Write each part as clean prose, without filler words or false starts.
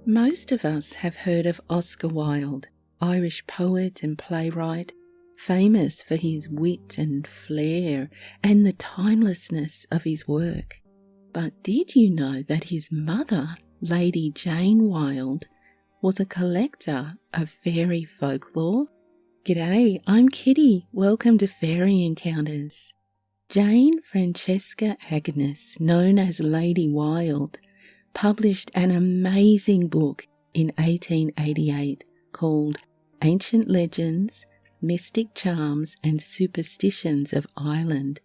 Most of us have heard of Oscar Wilde, Irish poet and playwright, famous for his wit and flair and the timelessness of his work. But did you know that his mother, Lady Jane Wilde, was a collector of fairy folklore? G'day, I'm Kitty. Welcome to Fairy Encounters. Jane Francesca Agnes, known as Lady Wilde, published an amazing book in 1888 called Ancient Legends, Mystic Charms and Superstitions of Ireland.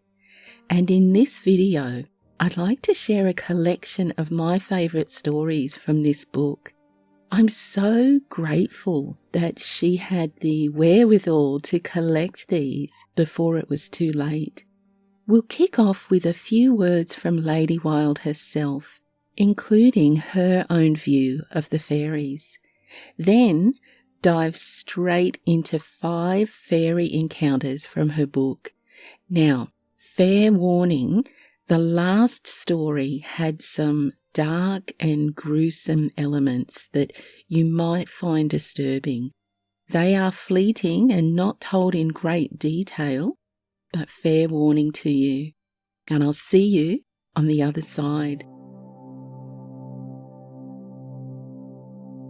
And in this video, I'd like to share a collection of my favourite stories from this book. I'm so grateful that she had the wherewithal to collect these before it was too late. We'll kick off with a few words from Lady Wilde herself, including her own view of the fairies. Then dive straight into 5 fairy encounters from her book. Now, fair warning, the last story had some dark and gruesome elements that you might find disturbing. They are fleeting and not told in great detail, but fair warning to you. And I'll see you on the other side.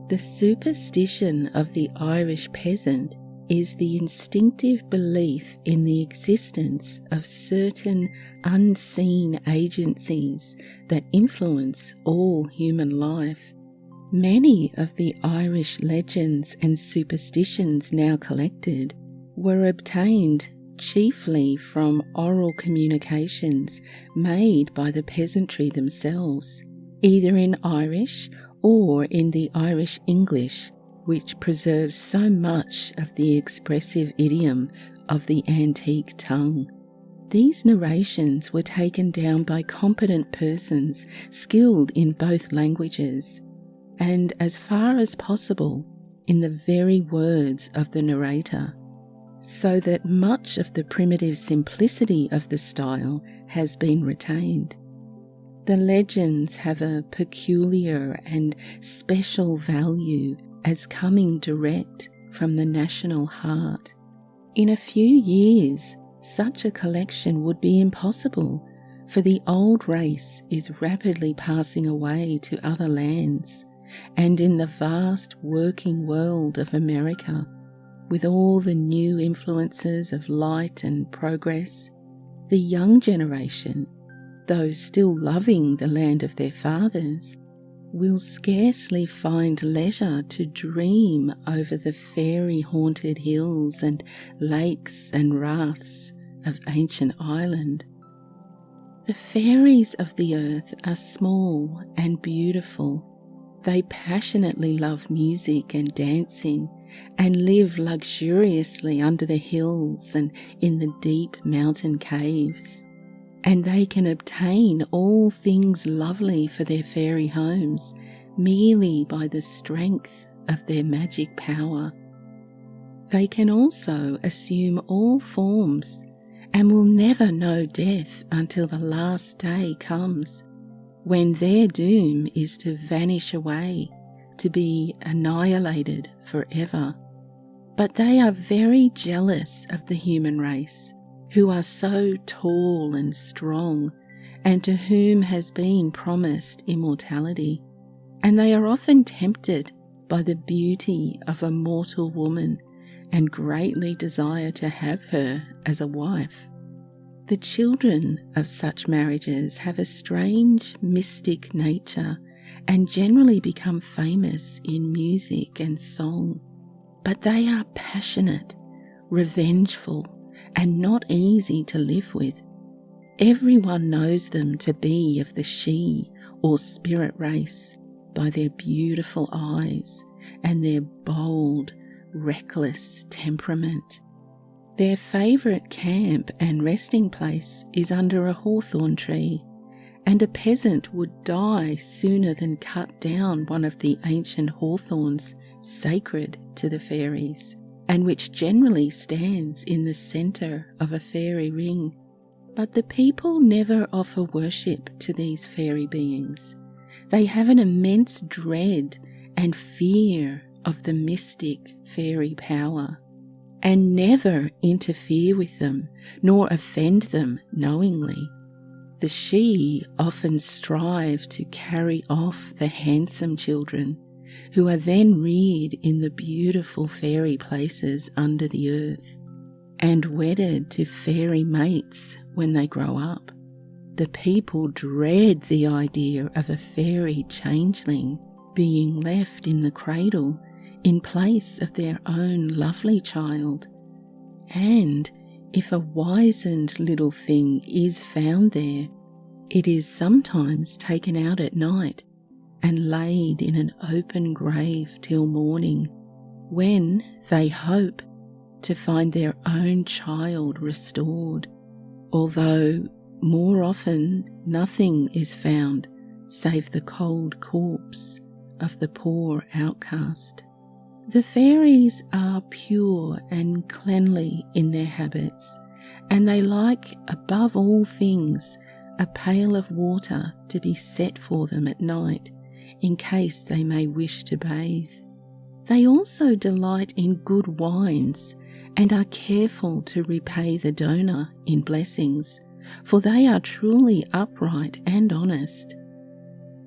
The superstition of the Irish peasant is the instinctive belief in the existence of certain unseen agencies that influence all human life. Many of the Irish legends and superstitions now collected were obtained chiefly from oral communications made by the peasantry themselves, either in Irish or in the Irish English, which preserves so much of the expressive idiom of the antique tongue. These narrations were taken down by competent persons skilled in both languages, and as far as possible in the very words of the narrator, so that much of the primitive simplicity of the style has been retained. The legends have a peculiar and special value as coming direct from the national heart. In a few years, such a collection would be impossible, for the old race is rapidly passing away to other lands, and in the vast working world of America, with all the new influences of light and progress, the young generation, though still loving the land of their fathers, will scarcely find leisure to dream over the fairy-haunted hills and lakes and raths of ancient Ireland. The fairies of the earth are small and beautiful. They passionately love music and dancing and live luxuriously under the hills and in the deep mountain caves. And they can obtain all things lovely for their fairy homes merely by the strength of their magic power. They can also assume all forms and will never know death until the last day comes, when their doom is to vanish away, to be annihilated forever. But they are very jealous of the human race, who are so tall and strong, and to whom has been promised immortality, and they are often tempted by the beauty of a mortal woman and greatly desire to have her as a wife. The children of such marriages have a strange mystic nature and generally become famous in music and song, but they are passionate, revengeful, and not easy to live with. Everyone knows them to be of the she or spirit race by their beautiful eyes and their bold, reckless temperament. Their favourite camp and resting place is under a hawthorn tree, and a peasant would die sooner than cut down one of the ancient hawthorns sacred to the fairies, and which generally stands in the centre of a fairy ring. But the people never offer worship to these fairy beings. They have an immense dread and fear of the mystic fairy power, and never interfere with them nor offend them knowingly. The Sidhe often strive to carry off the handsome children, who are then reared in the beautiful fairy places under the earth, and wedded to fairy mates when they grow up. The people dread the idea of a fairy changeling being left in the cradle in place of their own lovely child. And if a wizened little thing is found there, it is sometimes taken out at night and laid in an open grave till morning, when they hope to find their own child restored, although more often nothing is found save the cold corpse of the poor outcast. The fairies are pure and cleanly in their habits, and they like above all things a pail of water to be set for them at night, in case they may wish to bathe. They also delight in good wines, and are careful to repay the donor in blessings, for they are truly upright and honest.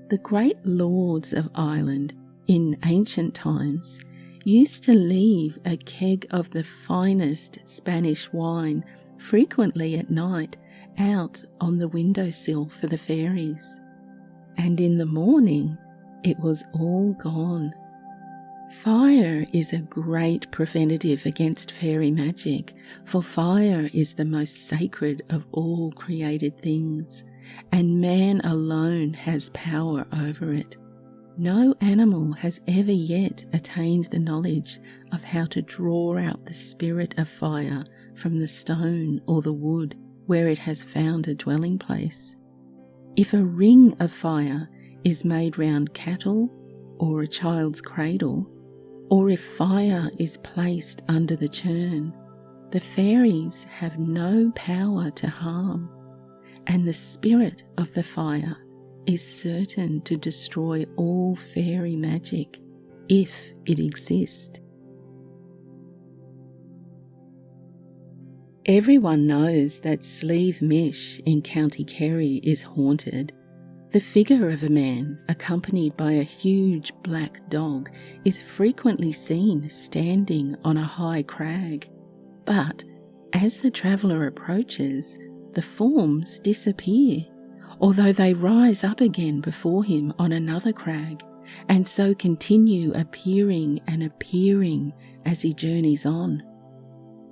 The great lords of Ireland in ancient times used to leave a keg of the finest Spanish wine frequently at night out on the windowsill for the fairies, and in the morning it was all gone. Fire is a great preventative against fairy magic, for fire is the most sacred of all created things, and man alone has power over it. No animal has ever yet attained the knowledge of how to draw out the spirit of fire from the stone or the wood where it has found a dwelling place. If a ring of fire is made round cattle or a child's cradle, or if fire is placed under the churn, the fairies have no power to harm, and the spirit of the fire is certain to destroy all fairy magic, if it exists. Everyone knows that Slieve Mish in County Kerry is haunted. The figure of a man, accompanied by a huge black dog, is frequently seen standing on a high crag. But as the traveller approaches, the forms disappear, although they rise up again before him on another crag, and so continue appearing and appearing as he journeys on.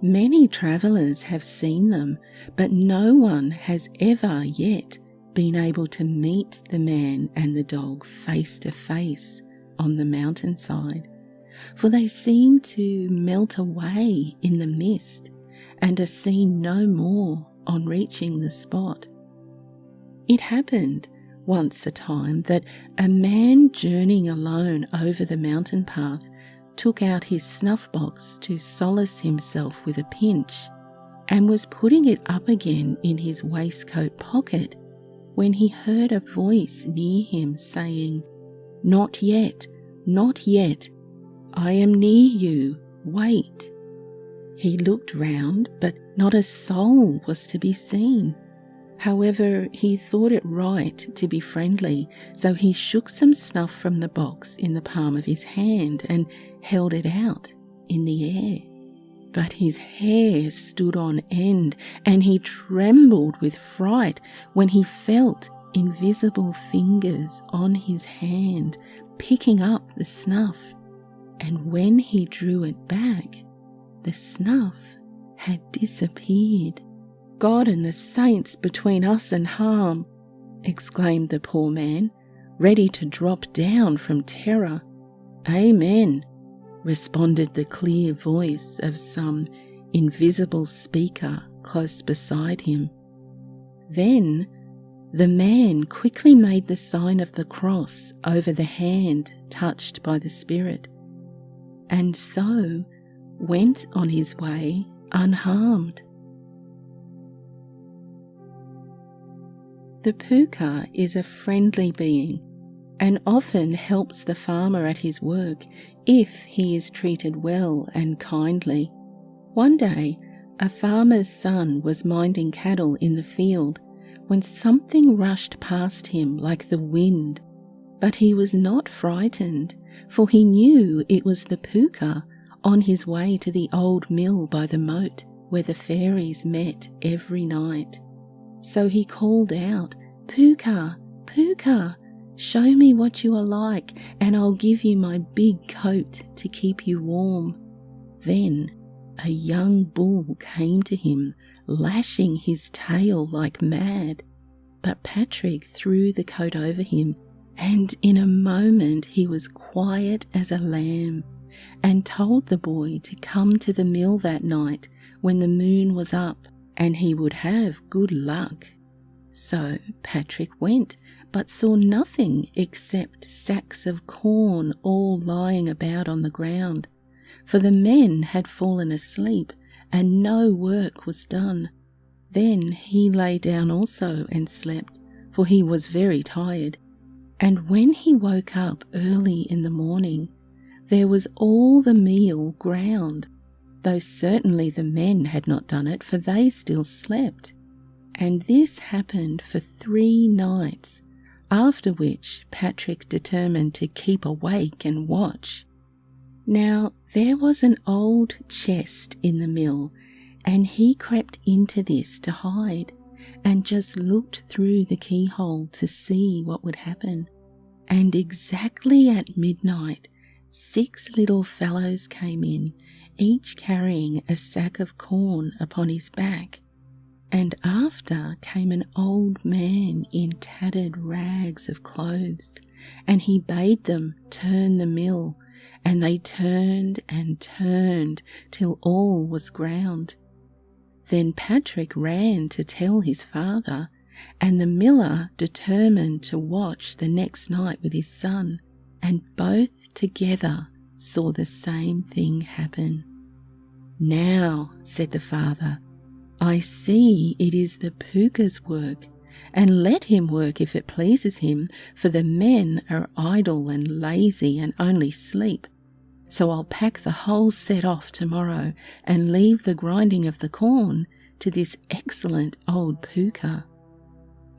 Many travellers have seen them, but no one has ever yet been able to meet the man and the dog face to face on the mountainside, for they seem to melt away in the mist and are seen no more on reaching the spot. It happened once a time that a man journeying alone over the mountain path took out his snuff box to solace himself with a pinch, and was putting it up again in his waistcoat pocket when he heard a voice near him saying, "Not yet, not yet, I am near you, wait." He looked round, but not a soul was to be seen. However, he thought it right to be friendly, so he shook some snuff from the box in the palm of his hand and held it out in the air. But his hair stood on end, and he trembled with fright when he felt invisible fingers on his hand picking up the snuff, and when he drew it back, the snuff had disappeared. "God and the saints between us and harm," exclaimed the poor man, ready to drop down from terror. "Amen," responded the clear voice of some invisible speaker close beside him. Then the man quickly made the sign of the cross over the hand touched by the spirit, and so went on his way unharmed. The puka is a friendly being and often helps the farmer at his work if he is treated well and kindly. One day, a farmer's son was minding cattle in the field when something rushed past him like the wind, but he was not frightened, for he knew it was the puka on his way to the old mill by the moat where the fairies met every night. So he called out, "Puka, Puka, show me what you are like, and I'll give you my big coat to keep you warm." Then a young bull came to him, lashing his tail like mad. But Patrick threw the coat over him, and in a moment he was quiet as a lamb, and told the boy to come to the mill that night when the moon was up, and he would have good luck. So Patrick went, but saw nothing except sacks of corn all lying about on the ground, for the men had fallen asleep and no work was done. Then he lay down also and slept, for he was very tired. And when he woke up early in the morning, there was all the meal ground, though certainly the men had not done it, for they still slept. And this happened for 3 nights, after which Patrick determined to keep awake and watch. Now there was an old chest in the mill, and he crept into this to hide, and just looked through the keyhole to see what would happen. And exactly at midnight, 6 little fellows came in, each carrying a sack of corn upon his back. And after came an old man in tattered rags of clothes, and he bade them turn the mill, and they turned and turned till all was ground. Then Patrick ran to tell his father, and the miller determined to watch the next night with his son, and both together saw the same thing happen. "Now," said the father, "I see it is the puka's work, and let him work if it pleases him, for the men are idle and lazy and only sleep. So I'll pack the whole set off tomorrow and leave the grinding of the corn to this excellent old puka."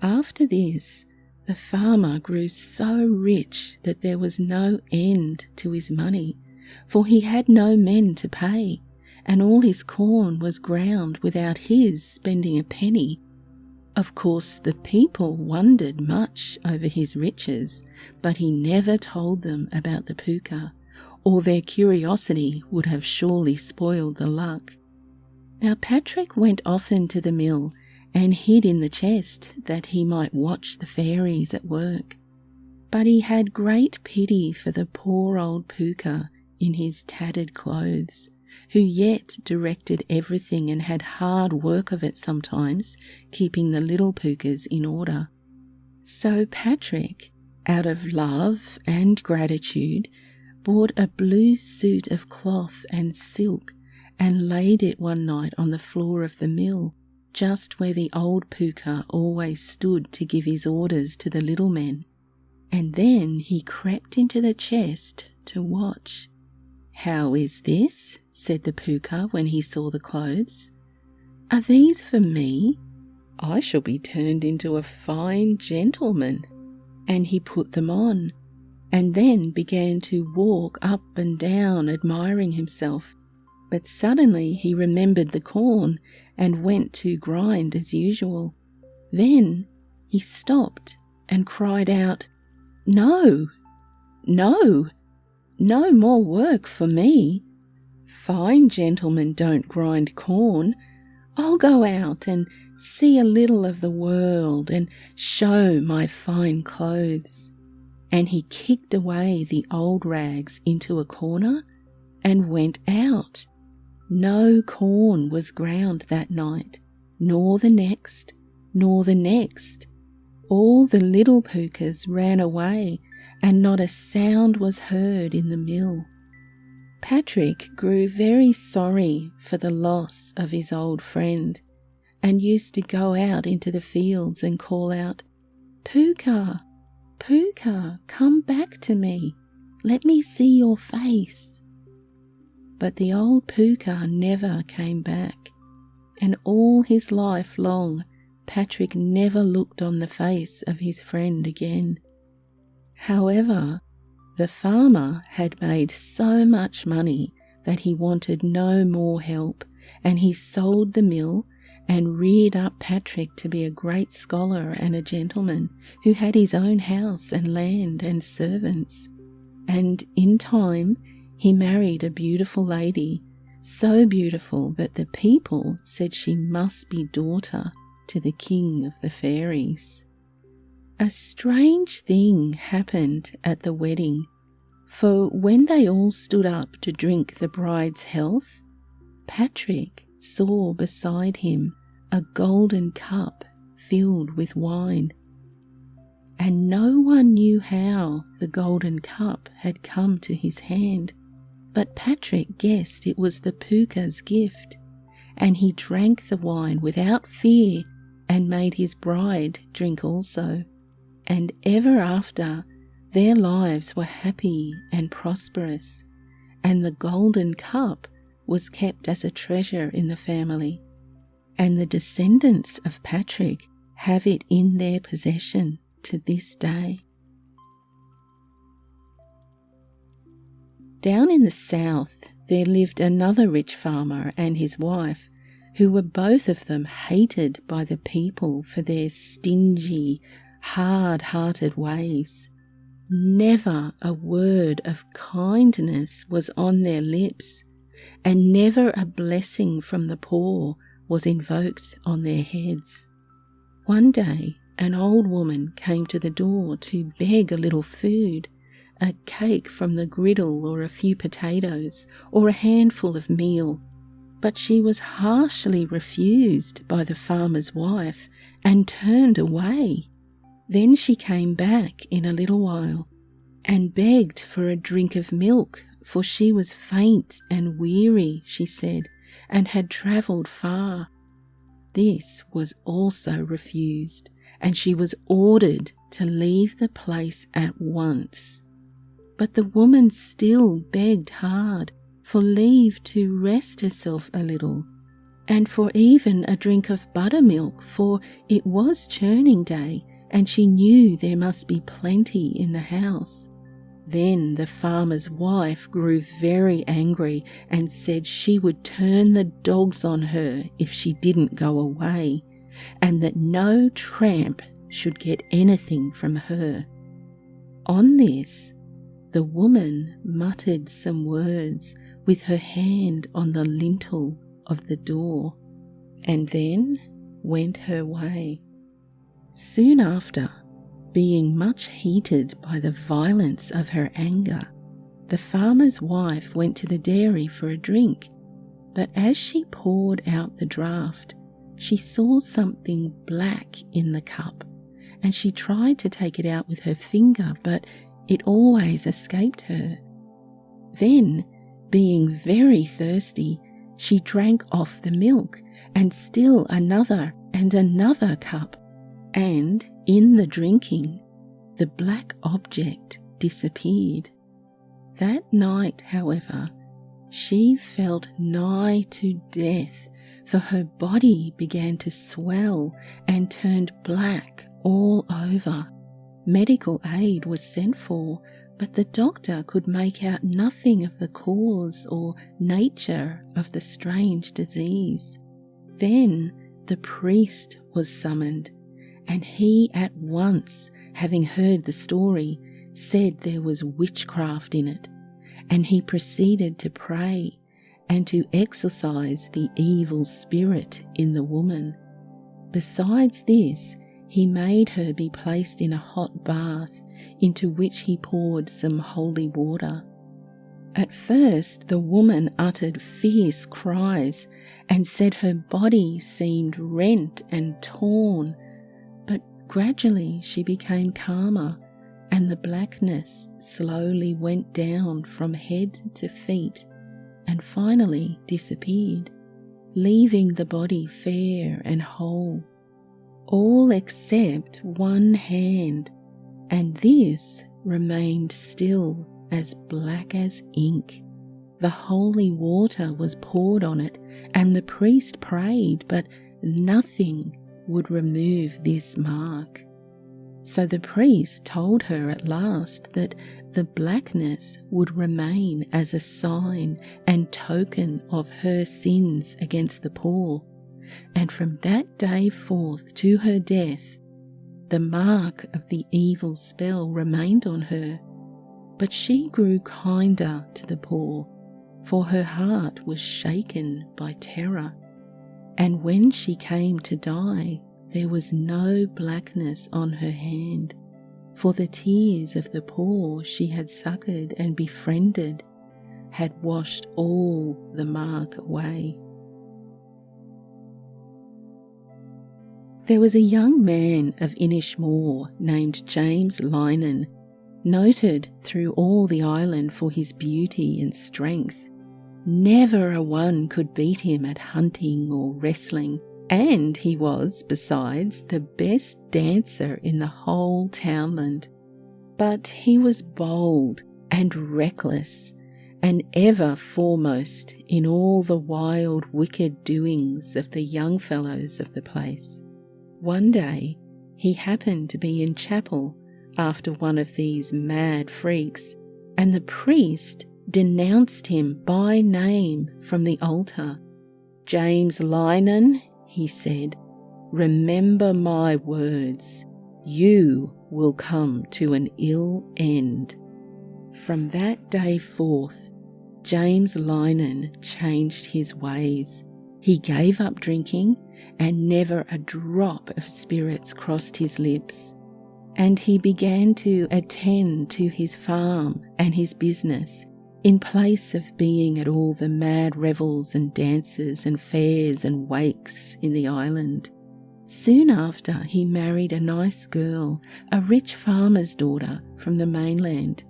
After this, the farmer grew so rich that there was no end to his money, for he had no men to pay, and all his corn was ground without his spending a penny. Of course, the people wondered much over his riches, but he never told them about the puka, or their curiosity would have surely spoiled the luck. Now Patrick went often to the mill and hid in the chest that he might watch the fairies at work. But he had great pity for the poor old puka in his tattered clothes, who yet directed everything and had hard work of it sometimes, keeping the little pukas in order. So Patrick, out of love and gratitude, bought a blue suit of cloth and silk and laid it one night on the floor of the mill, just where the old puka always stood to give his orders to the little men. And then he crept into the chest to watch. "How is this?" said the puka when he saw the clothes. "Are these for me? I shall be turned into a fine gentleman." And he put them on, and then began to walk up and down admiring himself. But suddenly he remembered the corn and went to grind as usual. Then he stopped and cried out, "No, no, no more work for me. Fine gentlemen don't grind corn. I'll go out and see a little of the world and show my fine clothes." And he kicked away the old rags into a corner and went out. No corn was ground that night, nor the next, nor the next. All the little pukas ran away, and not a sound was heard in the mill. Patrick grew very sorry for the loss of his old friend, and used to go out into the fields and call out, "Puka, Pooka, come back to me. Let me see your face." But the old Pooka never came back, and all his life long Patrick never looked on the face of his friend again. However, the farmer had made so much money that he wanted no more help, and he sold the mill and reared up Patrick to be a great scholar and a gentleman who had his own house and land and servants. And in time he married a beautiful lady, so beautiful that the people said she must be daughter to the king of the fairies. A strange thing happened at the wedding, for when they all stood up to drink the bride's health, Patrick saw beside him a golden cup filled with wine. And no one knew how the golden cup had come to his hand, but Patrick guessed it was the Pooka's gift, and he drank the wine without fear and made his bride drink also. And ever after, their lives were happy and prosperous, and the golden cup was kept as a treasure in the family, and the descendants of Patrick have it in their possession to this day. Down in the south, there lived another rich farmer and his wife, who were both of them hated by the people for their stingy, hard-hearted ways. Never a word of kindness was on their lips, and never a blessing from the poor was invoked on their heads. One day, an old woman came to the door to beg a little food, a cake from the griddle or a few potatoes or a handful of meal, but she was harshly refused by the farmer's wife and turned away. Then she came back in a little while and begged for a drink of milk, for she was faint and weary, she said, and had travelled far. This was also refused, and she was ordered to leave the place at once. But the woman still begged hard for leave to rest herself a little, and for even a drink of buttermilk, for it was churning day, and she knew there must be plenty in the house. Then the farmer's wife grew very angry and said she would turn the dogs on her if she didn't go away, and that no tramp should get anything from her. On this, the woman muttered some words with her hand on the lintel of the door, and then went her way. Soon after, being much heated by the violence of her anger, the farmer's wife went to the dairy for a drink, but as she poured out the draught, she saw something black in the cup, and she tried to take it out with her finger, but it always escaped her. Then, being very thirsty, she drank off the milk, and still another and another cup, and in the drinking, the black object disappeared. That night, however, she felt nigh to death, for her body began to swell and turned black all over. Medical aid was sent for, but the doctor could make out nothing of the cause or nature of the strange disease. Then the priest was summoned, and he at once, having heard the story, said there was witchcraft in it, and he proceeded to pray and to exorcise the evil spirit in the woman. Besides this, he made her be placed in a hot bath, into which he poured some holy water. At first the woman uttered fierce cries and said her body seemed rent and torn, but gradually she became calmer, and the blackness slowly went down from head to feet and finally disappeared, leaving the body fair and whole, all except one hand, and this remained still as black as ink. The holy water was poured on it, and the priest prayed, but nothing would remove this mark. So the priest told her at last that the blackness would remain as a sign and token of her sins against the poor, and from that day forth to her death, the mark of the evil spell remained on her. But she grew kinder to the poor, for her heart was shaken by terror. And when she came to die, there was no blackness on her hand, for the tears of the poor she had succoured and befriended had washed all the mark away. There was a young man of Inishmore named James Wilde, noted through all the island for his beauty and strength. Never a one could beat him at hunting or wrestling, and he was, besides, the best dancer in the whole townland. But he was bold and reckless, and ever foremost in all the wild, wicked doings of the young fellows of the place. One day he happened to be in chapel after one of these mad freaks, and the priest denounced him by name from the altar. "James Wilde," he said, "remember my words. You will come to an ill end." From that day forth, James Wilde changed his ways. He gave up drinking, and never a drop of spirits crossed his lips. And he began to attend to his farm and his business, in place of being at all the mad revels and dances and fairs and wakes in the island. Soon after, he married a nice girl, a rich farmer's daughter from the mainland,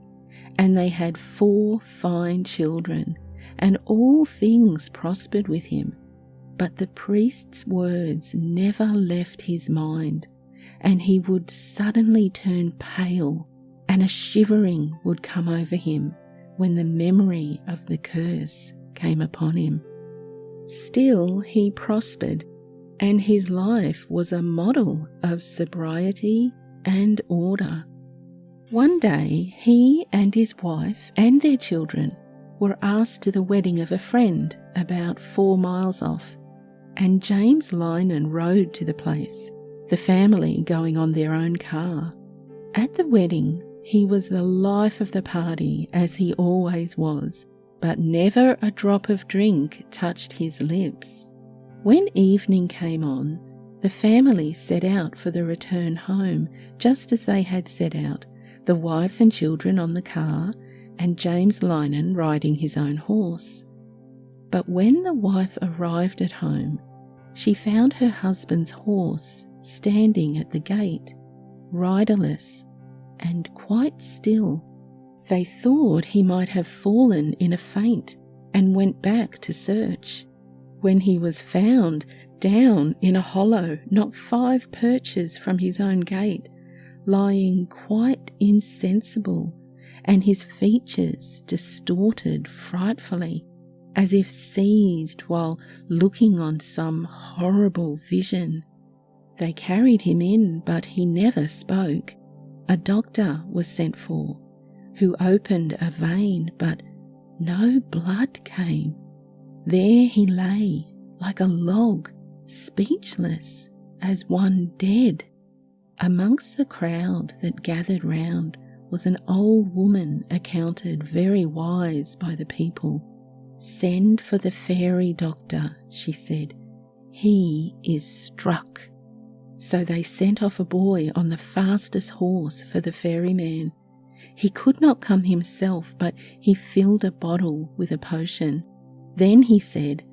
and they had 4 fine children, and all things prospered with him. But the priest's words never left his mind, and he would suddenly turn pale, and a shivering would come over him when the memory of the curse came upon him. Still he prospered, and his life was a model of sobriety and order. One day he and his wife and their children were asked to the wedding of a friend about 4 miles off, and James Wilde rode to the place, the family going on their own car. At the wedding, he was the life of the party, as he always was, but never a drop of drink touched his lips. When evening came on, the family set out for the return home, just as they had set out, the wife and children on the car, and James Wilde riding his own horse. But when the wife arrived at home, she found her husband's horse standing at the gate, riderless and quite still. They thought he might have fallen in a faint and went back to search, when he was found down in a hollow not 5 perches from his own gate, lying quite insensible, and his features distorted frightfully, as if seized while looking on some horrible vision. They carried him in, but he never spoke. A doctor was sent for, who opened a vein, but no blood came. There he lay, like a log, speechless, as one dead. Amongst the crowd that gathered round was an old woman accounted very wise by the people. "Send for the fairy doctor," she said. "He is struck." So they sent off a boy on the fastest horse for the ferryman. He could not come himself, but he filled a bottle with a potion. Then he said,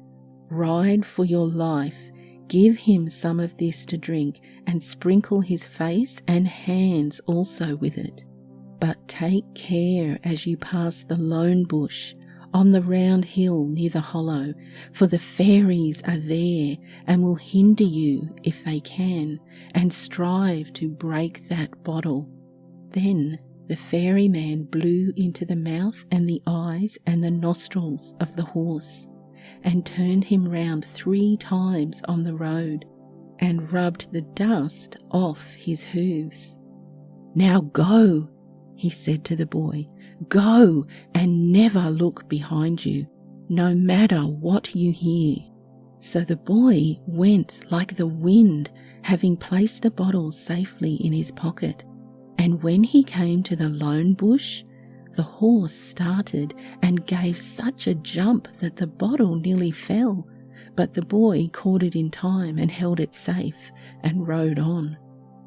"Ride for your life. Give him some of this to drink, and sprinkle his face and hands also with it. But take care as you pass the lone bush on the round hill near the hollow, for the fairies are there and will hinder you if they can, and strive to break that bottle. Then the ferryman blew into the mouth and the eyes and the nostrils of the horse, and turned him round 3 times on the road, and rubbed the dust off his hooves. "Now go," he said to the boy, "go and never look behind you, no matter what you hear." So the boy went like the wind, having placed the bottle safely in his pocket. And when he came to the lone bush, the horse started and gave such a jump that the bottle nearly fell, but the boy caught it in time and held it safe and rode on.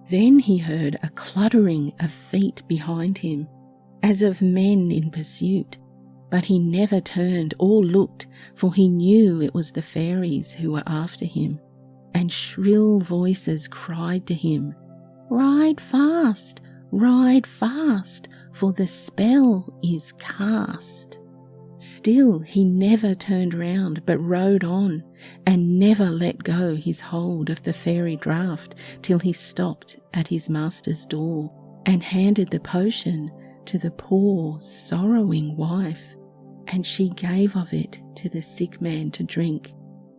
Then he heard a cluttering of feet behind him, as of men in pursuit, but he never turned or looked, for he knew it was the fairies who were after him, and shrill voices cried to him, "Ride fast, for the spell is cast." Still he never turned round, but rode on, and never let go his hold of the fairy draught till he stopped at his master's door, and handed the potion to the poor sorrowing wife, and she gave of it to the sick man to drink,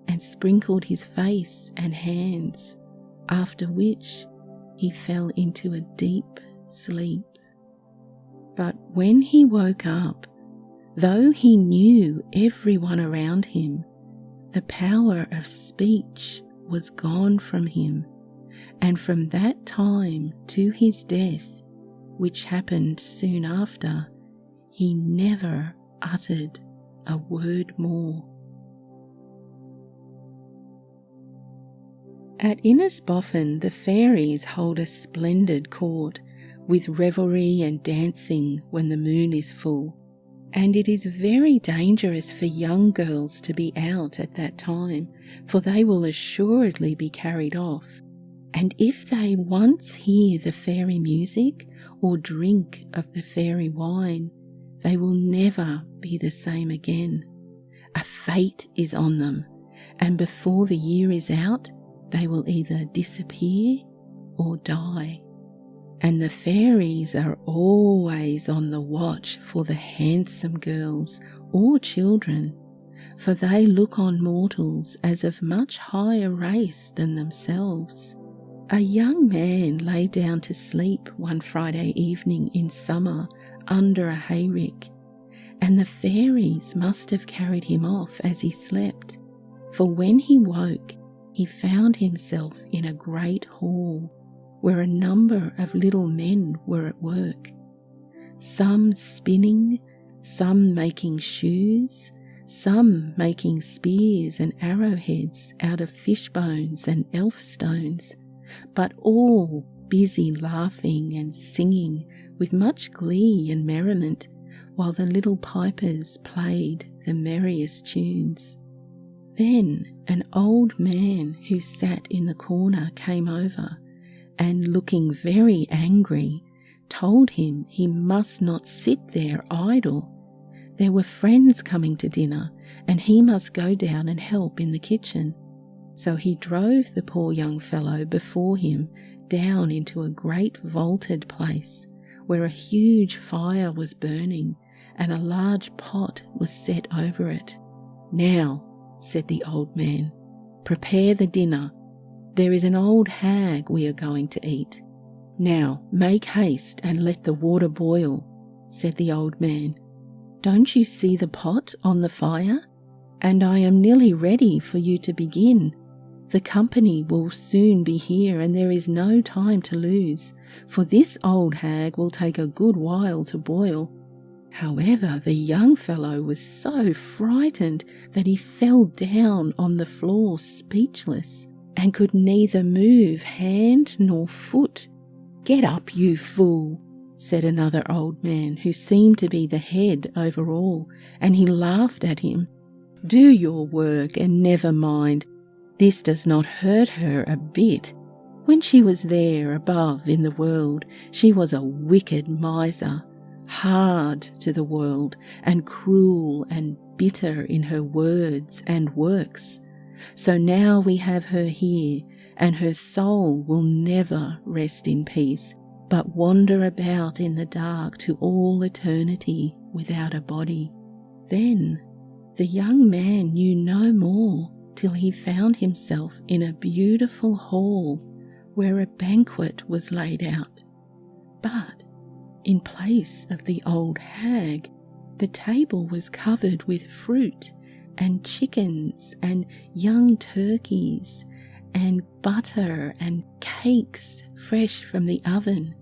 and sprinkled his face and hands, after which he fell into a deep sleep. But when he woke up, though he knew everyone around him, the power of speech was gone from him, and from that time to his death, which happened soon after, he never uttered a word more. At Innisboffin the fairies hold a splendid court, with revelry and dancing when the moon is full, and it is very dangerous for young girls to be out at that time, for they will assuredly be carried off, and if they once hear the fairy music or drink of the fairy wine, they will never be the same again. A fate is on them, and before the year is out, they will either disappear or die. And the fairies are always on the watch for the handsome girls or children, for they look on mortals as of much higher race than themselves. A young man lay down to sleep one Friday evening in summer under a hayrick, and the fairies must have carried him off as he slept, for when he woke, he found himself in a great hall, where a number of little men were at work, some spinning, some making shoes, some making spears and arrowheads out of fish bones and elf stones, but all busy laughing and singing with much glee and merriment, while the little pipers played the merriest tunes. Then an old man who sat in the corner came over, and looking very angry, told him he must not sit there idle. There were friends coming to dinner, and he must go down and help in the kitchen. So he drove the poor young fellow before him down into a great vaulted place, where a huge fire was burning, and a large pot was set over it. "Now," said the old man, "prepare the dinner. There is an old hag we are going to eat." "Now make haste and let the water boil," said the old man. "Don't you see the pot on the fire? And I am nearly ready for you to begin. The company will soon be here, and there is no time to lose, for this old hag will take a good while to boil." However, the young fellow was so frightened that he fell down on the floor speechless, and could neither move hand nor foot. "Get up, you fool," said another old man, who seemed to be the head over all, and he laughed at him. "Do your work and never mind. This does not hurt her a bit. When she was there above in the world, she was a wicked miser, hard to the world, and cruel and bitter in her words and works. So now we have her here, and her soul will never rest in peace, but wander about in the dark to all eternity without a body. Then the young man knew no more till he found himself in a beautiful hall where a banquet was laid out. But in place of the old hag, the table was covered with fruit and chickens and young turkeys and butter and cakes fresh from the oven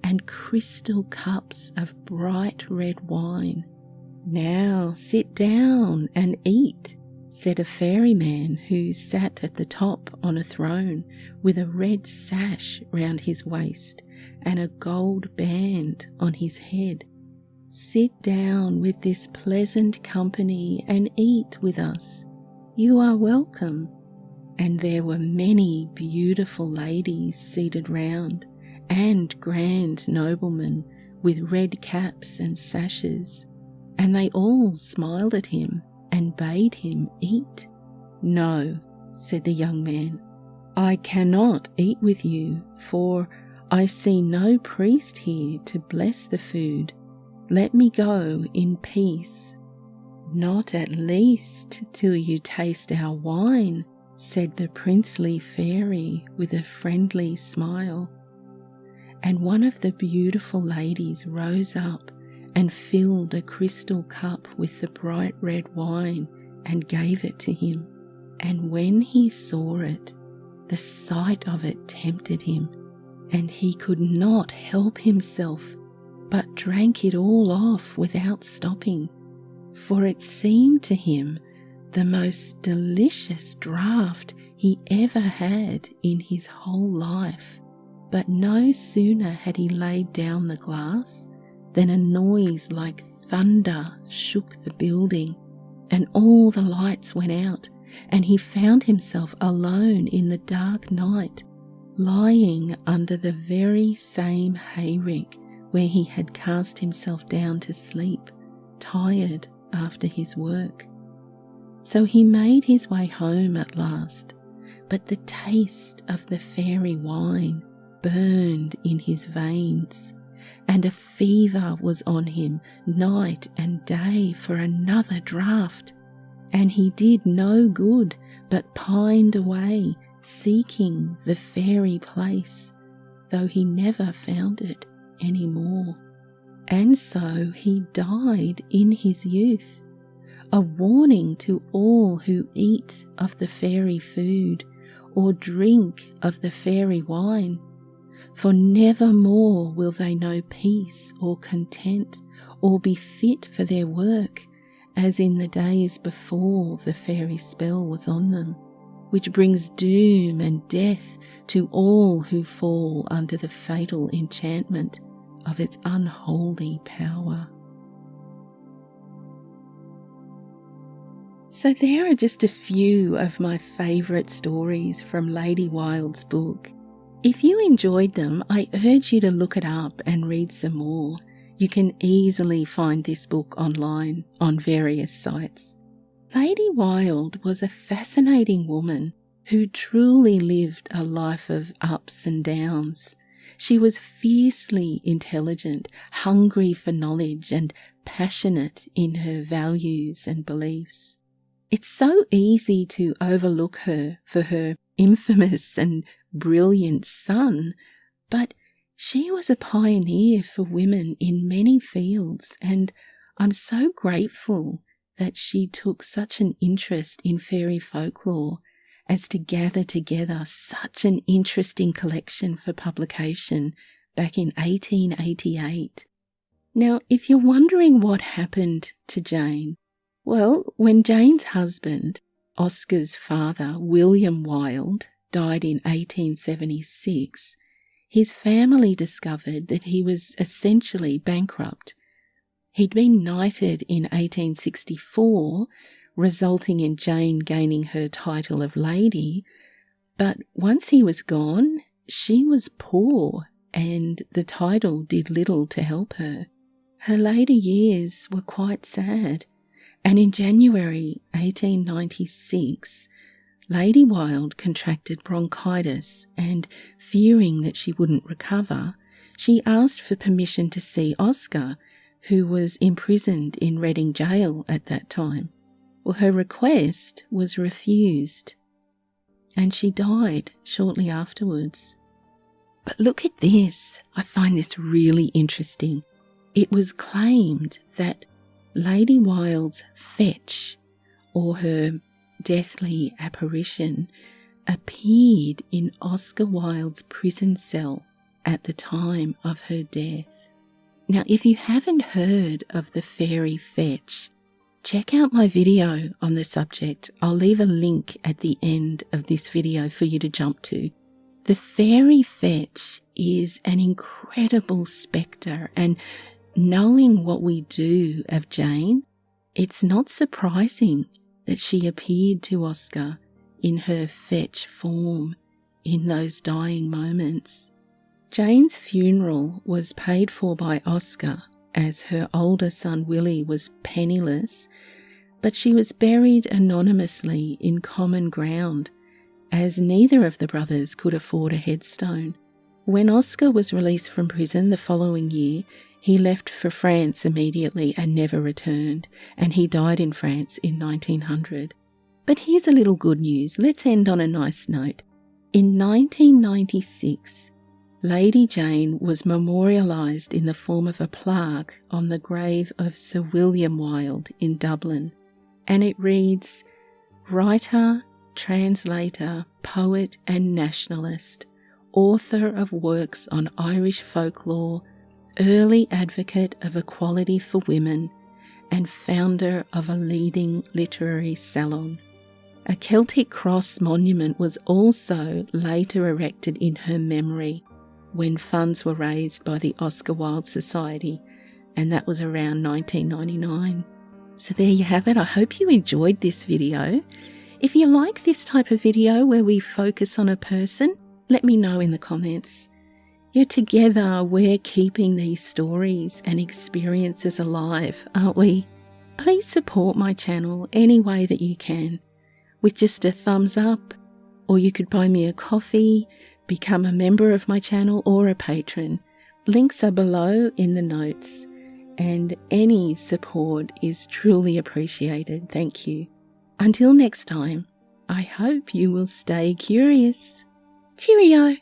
and crystal cups of bright red wine. "Now sit down and eat," said a fairyman who sat at the top on a throne with a red sash round his waist and a gold band on his head. "Sit down with this pleasant company and eat with us. You are welcome." And there were many beautiful ladies seated round, and grand noblemen with red caps and sashes, and they all smiled at him and bade him eat. "No," said the young man, "I cannot eat with you, for I see no priest here to bless the food. Let me go in peace." "Not at least till you taste our wine," said the princely fairy with a friendly smile. And one of the beautiful ladies rose up and filled a crystal cup with the bright red wine and gave it to him. And when he saw it, the sight of it tempted him, and he could not help himself, but drank it all off without stopping, for it seemed to him the most delicious draught he ever had in his whole life. But no sooner had he laid down the glass than a noise like thunder shook the building, and all the lights went out, and he found himself alone in the dark night, lying under the very same hayrick where he had cast himself down to sleep, tired after his work. So he made his way home at last, but the taste of the fairy wine burned in his veins, and a fever was on him night and day for another draught, and he did no good but pined away seeking the fairy place, though he never found it any more. And so he died in his youth, a warning to all who eat of the fairy food or drink of the fairy wine, for never more will they know peace or content or be fit for their work as in the days before the fairy spell was on them, which brings doom and death to all who fall under the fatal enchantment of its unholy power. So there are just a few of my favourite stories from Lady Wilde's book. If you enjoyed them, I urge you to look it up and read some more. You can easily find this book online on various sites. Lady Wilde was a fascinating woman who truly lived a life of ups and downs. She was fiercely intelligent, hungry for knowledge, and passionate in her values and beliefs. It's so easy to overlook her for her infamous and brilliant son, but she was a pioneer for women in many fields, and I'm so grateful that she took such an interest in fairy folklore as to gather together such an interesting collection for publication back in 1888. Now, if you're wondering what happened to Jane, well, when Jane's husband, Oscar's father, William Wilde, died in 1876, his family discovered that he was essentially bankrupt. He'd been knighted in 1864, resulting in Jane gaining her title of lady, but once he was gone, she was poor and the title did little to help her. Her later years were quite sad, and in January 1896, Lady Wilde contracted bronchitis, and fearing that she wouldn't recover, she asked for permission to see Oscar, who was imprisoned in Reading Jail at that time. Well, her request was refused, and she died shortly afterwards. But look at this. I find this really interesting. It was claimed that Lady Wilde's fetch, or her deathly apparition, appeared in Oscar Wilde's prison cell at the time of her death. Now, if you haven't heard of the fairy fetch, check out my video on the subject. I'll leave a link at the end of this video for you to jump to. The fairy fetch is an incredible spectre, and knowing what we do of Jane, it's not surprising that she appeared to Oscar in her fetch form in those dying moments. Jane's funeral was paid for by Oscar, as her older son Willie was penniless, but she was buried anonymously in common ground, as neither of the brothers could afford a headstone. When Oscar was released from prison the following year, he left for France immediately and never returned, and he died in France in 1900. But here's a little good news. Let's end on a nice note. In 1996, Lady Jane was memorialised in the form of a plaque on the grave of Sir William Wilde in Dublin, and it reads, "Writer, translator, poet and nationalist, author of works on Irish folklore, early advocate of equality for women, and founder of a leading literary salon." A Celtic cross monument was also later erected in her memory when funds were raised by the Oscar Wilde Society, and that was around 1999. So there you have it. I hope you enjoyed this video. If you like this type of video where we focus on a person, let me know in the comments. Together we're keeping these stories and experiences alive, aren't we? Please support my channel any way that you can, with just a thumbs up, or you could buy me a coffee, become a member of my channel, or a patron. Links are below in the notes, and any support is truly appreciated. Thank you. Until next time, I hope you will stay curious. Cheerio!